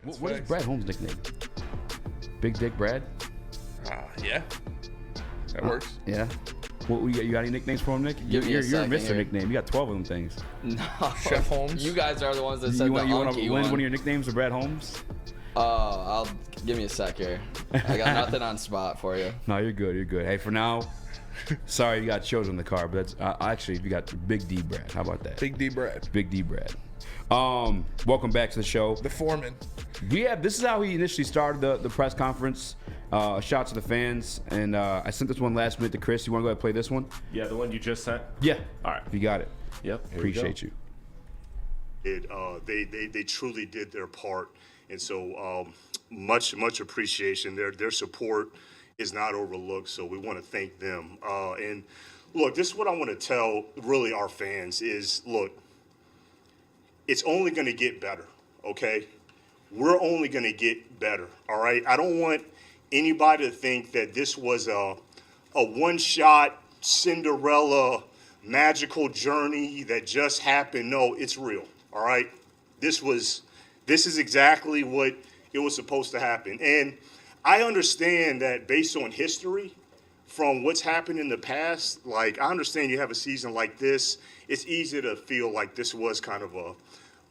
What is Brad Holmes' nickname? Big Dick Brad? Yeah. That works. Yeah. You got any nicknames for him, Nick? You're Mr. Nickname. You got 12 of them things. No. Chef Holmes. You guys are the ones that said You the want to Unky win one. one of your nicknames to Brad Holmes? Give me a sec here. I got nothing on spot for you. No, you're good. You're good. Hey, for now, sorry you got children in the car, but that's actually you got Big D Brad. How about that? Big D Brad. Big D Brad. Welcome back to the show. The foreman. This is how he initially started the press conference. Shout out to the fans, and I sent this one last minute to Chris. You want to go ahead and play this one? Yeah, the one you just sent? Yeah. All right. You got it. Yep. Appreciate you. They truly did their part, and so much appreciation. Their support is not overlooked, so we want to thank them. And look, this is what I want to tell really our fans is, look, it's only going to get better, okay? We're only going to get better, all right? I don't want anybody to think that this was a one-shot Cinderella magical journey that just happened. No, it's real, all right? This is exactly what it was supposed to happen. And I understand that based on history, from what's happened in the past, like I understand you have a season like this, it's easy to feel like this was kind of a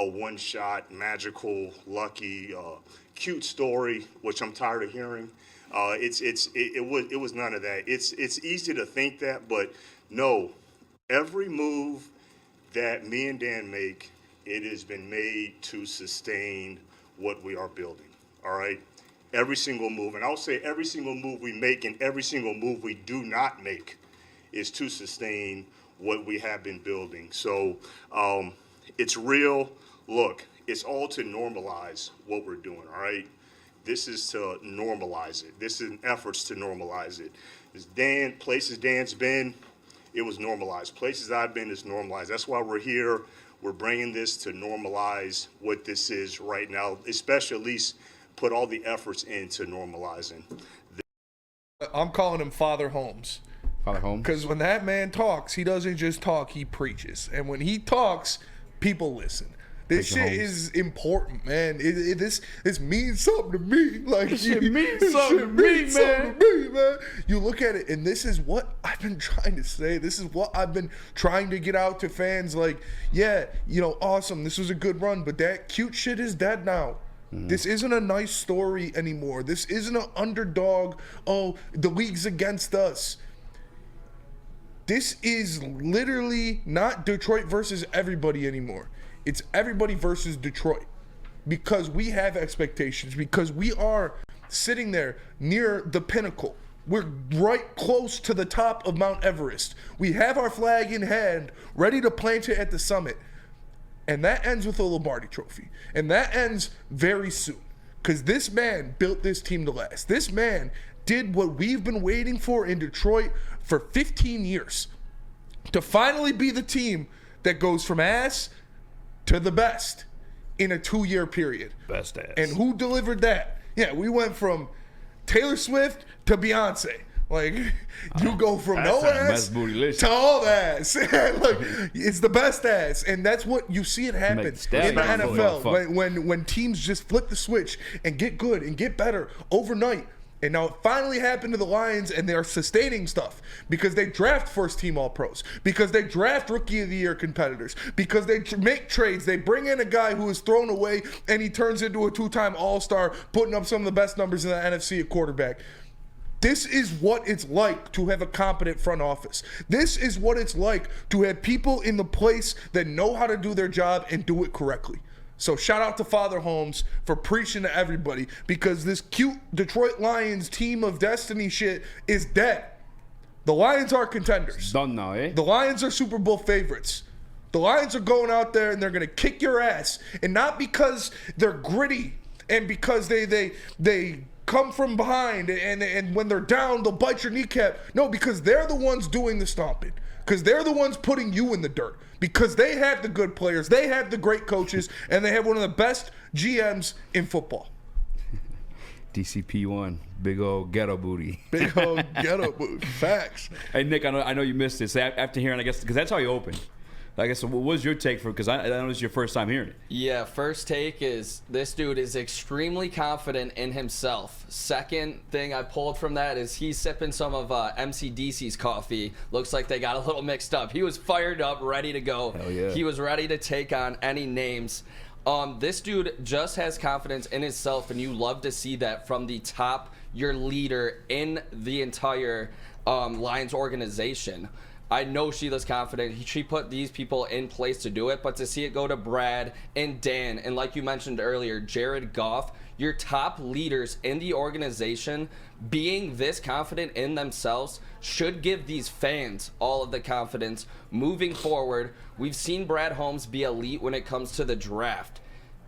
one-shot, magical, lucky, cute story, which I'm tired of hearing. It was none of that. It's easy to think that, but no, every move that me and Dan make, it has been made to sustain what we are building. All right, every single move, and I'll say every single move we make and every single move we do not make is to sustain what we have been building. So it's real. Look, it's all to normalize what we're doing, all right? This is to normalize it. This is an efforts to normalize it. Places Dan's been, it was normalized. Places I've been, it's normalized. That's why we're here. We're bringing this to normalize what this is right now, especially at least put all the efforts into normalizing. I'm calling him Father Holmes. Father Holmes? Because when that man talks, he doesn't just talk, he preaches. And when he talks, people listen. This shit is important, man. This means something to me. Like this shit means something to me, man. You look at it, and this is what I've been trying to say. This is what I've been trying to get out to fans. Like, yeah, awesome. This was a good run, but that cute shit is dead now. Mm-hmm. This isn't a nice story anymore. This isn't an underdog. Oh, the league's against us. This is literally not Detroit versus everybody anymore. It's everybody versus Detroit, because we have expectations, because we are sitting there near the pinnacle. We're right close to the top of Mount Everest. We have our flag in hand, ready to plant it at the summit. And that ends with a Lombardi trophy. And that ends very soon, because this man built this team to last. This man did what we've been waiting for in Detroit for 15 years, to finally be the team that goes from ass to the best in a 2-year period. Best ass. And who delivered that? Yeah, we went from Taylor Swift to Beyonce. Like, you go from no ass to all ass. Like, it's the best ass. And that's what you see it happen in the NFL. When teams just flip the switch and get good and get better overnight. And now it finally happened to the Lions, and they're sustaining stuff because they draft first-team All-Pros, because they draft Rookie of the Year competitors, because they make trades. They bring in a guy who is thrown away, and he turns into a 2-time All-Star, putting up some of the best numbers in the NFC at quarterback. This is what it's like to have a competent front office. This is what it's like to have people in the place that know how to do their job and do it correctly. So shout out to Father Holmes for preaching to everybody, because this cute Detroit Lions team of destiny shit is dead. The Lions are contenders. It's done now, eh? The Lions are Super Bowl favorites. The Lions are going out there and they're going to kick your ass. And not because they're gritty and because they come from behind and when they're down, they'll bite your kneecap. No, because they're the ones doing the stomping. Because they're the ones putting you in the dirt. Because they have the good players, they have the great coaches, and they have one of the best GMs in football. DCP1, big old ghetto booty. Big old ghetto booty. Facts. Hey, Nick, I know you missed this. After hearing, I guess, because that's how you opened. I guess what was your take for? Because I know it's your first time hearing it. Yeah, first take is this dude is extremely confident in himself. Second thing I pulled from that is he's sipping some of MCDC's coffee. Looks like they got a little mixed up. He was fired up, ready to go. Hell yeah. He was ready to take on any names. This dude just has confidence in himself, and you love to see that from the top, your leader in the entire Lions organization. I know Sheila's confident. She put these people in place to do it, but to see it go to Brad and Dan, and like you mentioned earlier, Jared Goff, your top leaders in the organization, being this confident in themselves should give these fans all of the confidence moving forward. We've seen Brad Holmes be elite when it comes to the draft.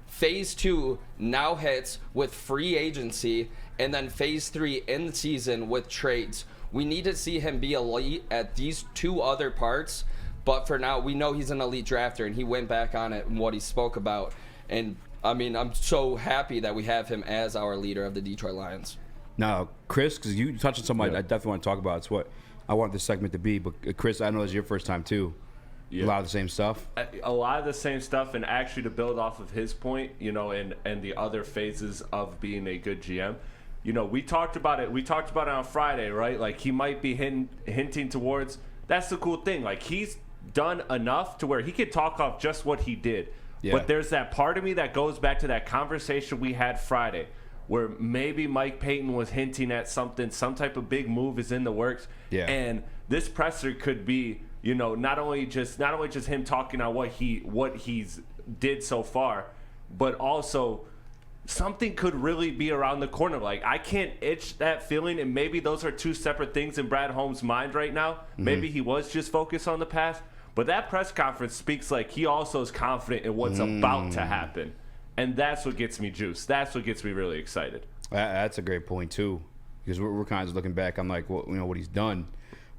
Phase 2 now hits with free agency, and then Phase 3 in the season with trades. We need to see him be elite at these two other parts, but for now, we know he's an elite drafter, and he went back on it and what he spoke about. And, I mean, I'm so happy that we have him as our leader of the Detroit Lions. Now, Chris, because you touched on something I definitely want to talk about. It's what I want this segment to be. But, Chris, I know it's your first time, too. Yeah. A lot of the same stuff. A lot of the same stuff, and actually to build off of his point, you know, and the other phases of being a good GM. You know, we talked about it. We talked about it on Friday, right? Like, he might be hinting towards. That's the cool thing. Like, he's done enough to where he could talk off just what he did. Yeah. But there's that part of me that goes back to that conversation we had Friday, where maybe Mike Payton was hinting at something, some type of big move is in the works. Yeah. And this presser could be, you know, not only just him talking on what he's did so far, but also something could really be around the corner. Like, I can't itch that feeling, and maybe those are two separate things in Brad Holmes' mind right now. Mm-hmm. Maybe he was just focused on the past, but that press conference speaks like he also is confident in what's about to happen, and that's what gets me juiced. That's what gets me really excited. That's a great point too, because we're kind of looking back on like what what he's done.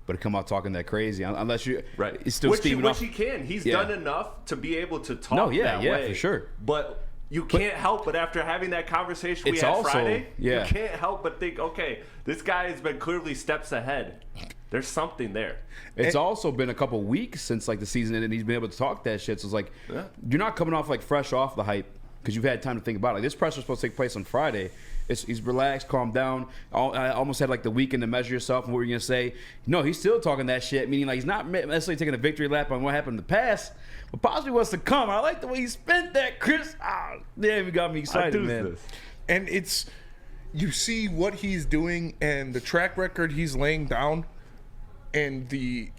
But to come out talking that crazy, unless you right, it's still steaming which he can. He's done enough to be able to talk that way. For sure. But you can't help but after having that conversation we had Friday, you can't help but think, okay, this guy has been clearly steps ahead. There's something there. It's also been a couple weeks since like the season ended, and he's been able to talk that shit. So it's like you're not coming off like fresh off the hype because you've had time to think about it. Like, this press was supposed to take place on Friday. He's relaxed, calmed down. I almost had like the weekend to measure yourself and what you're going to say. No, he's still talking that shit, meaning like he's not necessarily taking a victory lap on what happened in the past, but possibly what's to come. I like the way he spent that, Chris. Damn, you got me excited, man. And it's, you see what he's doing and the track record he's laying down and the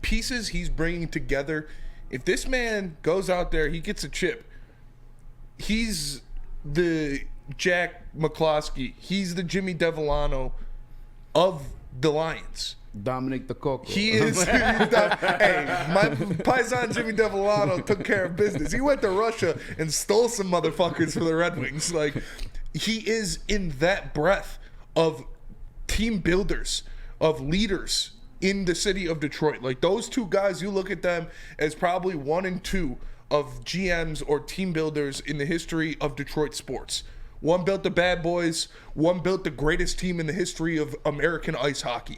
pieces he's bringing together. If this man goes out there, he gets a chip. He's the Jack McCloskey. He's the Jimmy Devellano of the Lions. Dominic the Coco. He is. Hey, my paisan Jimmy Devellano took care of business. He went to Russia and stole some motherfuckers for the Red Wings. Like, he is in that breath of team builders, of leaders in the city of Detroit. Like, those two guys, you look at them as probably 1 and 2 of GMs or team builders in the history of Detroit sports. One built the Bad Boys, one built the greatest team in the history of American ice hockey.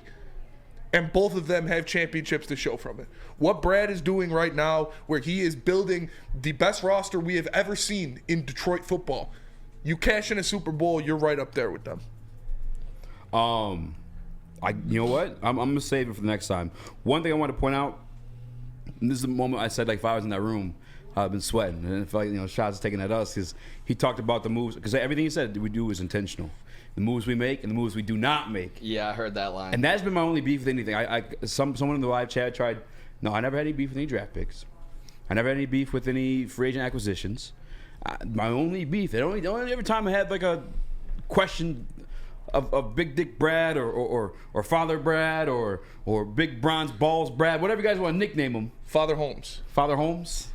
And both of them have championships to show from it. What Brad is doing right now, where he is building the best roster we have ever seen in Detroit football. You cash in a Super Bowl, you're right up there with them. You know what? I'm gonna save it for the next time. One thing I want to point out, and this is the moment I said, like, if I was in that room, I've been sweating, and I feel like, shots taken at us, because he talked about the moves, because everything he said we do is intentional. The moves we make and the moves we do not make. Yeah, I heard that line. And that's been my only beef with anything. Someone in the live chat tried. No, I never had any beef with any draft picks. I never had any beef with any free agent acquisitions. My only beef, the only every time I had like a question of Big Dick Brad or Father Brad or Big Bronze Balls Brad, whatever you guys want to nickname him. Father Holmes. Father Holmes.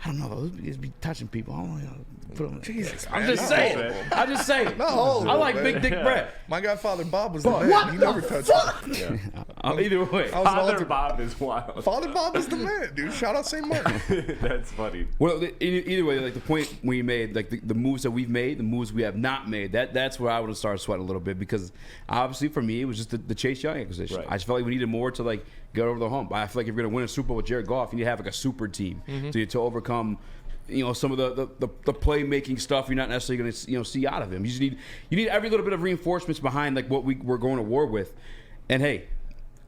I don't know. He's be touching people. I don't know. Put him. Jesus, I'm just saying. I'm just saying. No, I like Big Dick Brad. My godfather Bob was the man. He never touched him. I Either way. I was an Father altar- Bob is wild. Father Bob is the man, dude. Shout out St. Martin. That's funny. Well, either way, like the point we made, like the moves that we've made, the moves we have not made, that's where I would have started sweating a little bit because obviously for me it was just the Chase Young acquisition. Right. I just felt like we needed more to like get over the hump. I feel like if you're gonna win a Super Bowl with Jared Goff, you need to have like a super team to overcome. Some of the playmaking stuff you're not necessarily going to see out of him. You need every little bit of reinforcements behind like what we're going to war with. And hey,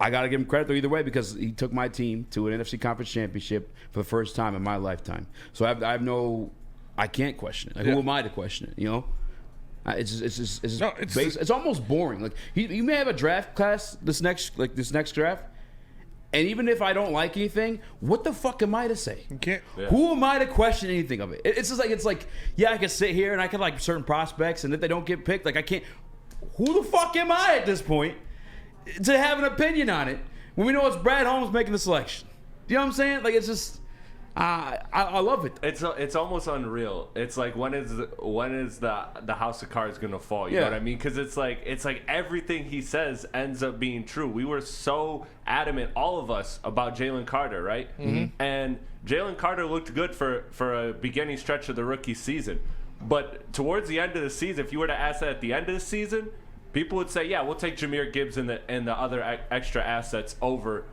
I got to give him credit though either way because he took my team to an NFC Conference Championship for the first time in my lifetime. So I can't question it. Like, who am I to question it? It's almost boring. Like you may have a draft class this next draft. And even if I don't like anything, what the fuck am I to say? You can't. Yeah. Who am I to question anything of it? It's like yeah, I can sit here and I can like certain prospects, and if they don't get picked, like I can't. Who the fuck am I at this point to have an opinion on it when we know it's Brad Holmes making the selection? You know what I'm saying? Like it's just. I love it. It's almost unreal. It's like when is the house of cards gonna fall? You know what I mean? Because it's like everything he says ends up being true. We were so adamant, all of us, about Jalen Carter, right? Mm-hmm. And Jalen Carter looked good for a beginning stretch of the rookie season, but towards the end of the season, if you were to ask that at the end of the season, people would say, "Yeah, we'll take Jahmyr Gibbs and the other extra assets over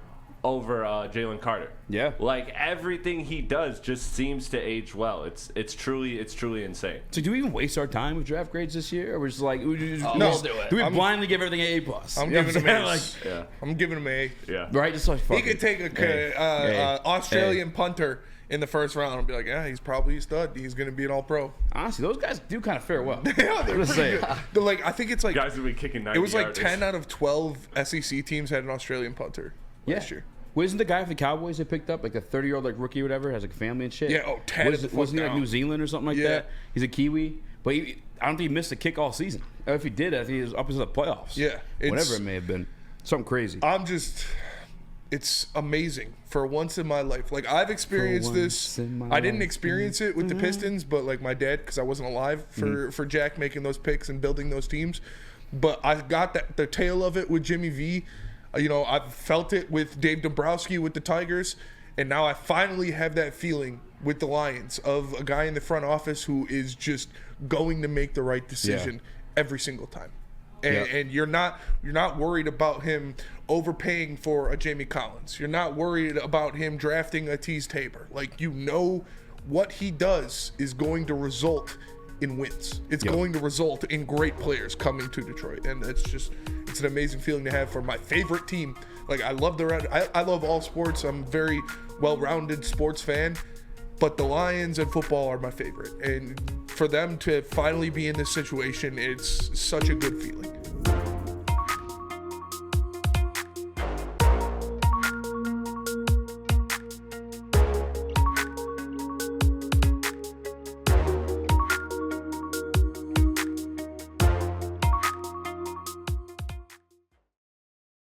Jalen Carter." Yeah. Like everything he does just seems to age well. It's truly insane. So do we even waste our time with draft grades this year, or we're just like we'll do it. Do we blindly give everything an A+? I'm You know giving what him saying? A's. Like, I'm giving him A. Yeah. right? Just like fuck He could take a Australian punter in the first round and be like, yeah, he's probably a stud. He's going to be an All-Pro. Honestly, those guys do kind of fare well. Yeah, they're Just pretty saying. good. They're like, I think it's like Guys will be kicking 90 it was like yards. 10 out of 12 SEC teams had an Australian punter last year. Well, isn't the guy from the Cowboys they picked up, like a 30-year-old like rookie or whatever, has like a family and shit? Yeah, 10 Wasn't he like down. New Zealand or something like that? He's a Kiwi. But I don't think he missed a kick all season. Or if he did, I think he was up into the playoffs. Yeah, Whatever it may have been. Something crazy. It's amazing for once in my life. Like I've experienced this. I didn't experience it with the Pistons, but like my dad, because I wasn't alive for Jack making those picks and building those teams. But I got the tail of it with Jimmy V. I've felt it with Dave Dombrowski with the Tigers, and now I finally have that feeling with the Lions of a guy in the front office who is just going to make the right decision every single time. And you're not worried about him overpaying for a Jamie Collins. You're not worried about him drafting a Tease Tabor. Like, what he does is going to result in wins. It's going to result in great players coming to Detroit, and it's an amazing feeling to have for my favorite team. Like I love I love all sports. I'm a very well-rounded sports fan, but the Lions and football are my favorite, and for them to finally be in this situation, it's such a good feeling.